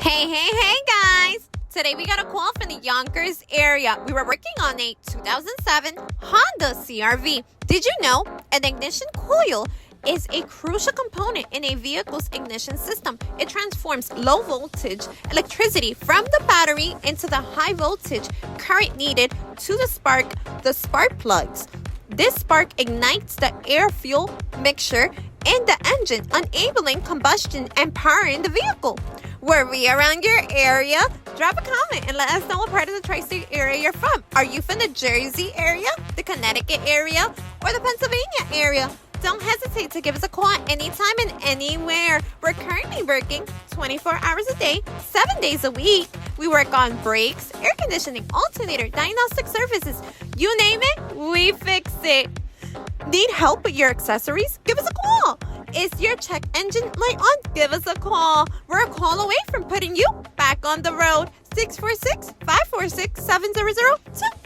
Hey guys! Today we got a call from the Yonkers area. We were working on a 2007 Honda CR-V. Did you know an ignition coil is a crucial component in a vehicle's ignition system? It transforms low voltage electricity from the battery into the high voltage current needed to the spark plugs. This spark ignites the air-fuel mixture in the engine, enabling combustion and powering the vehicle. Were we around your area? Drop a comment and let us know what part of the tri-state area you're from. Are you from the Jersey area, the Connecticut area, or the Pennsylvania area? Don't hesitate to give us a call anytime and anywhere. We're currently working 24 hours a day, 7 days a week. We work on brakes, air conditioning, alternator, diagnostic services. You name it, we fix it. Need help with your accessories? Give us a call. Is your check engine light on? Give us a call. We're a call away from putting you back on the road. 646-546-7002.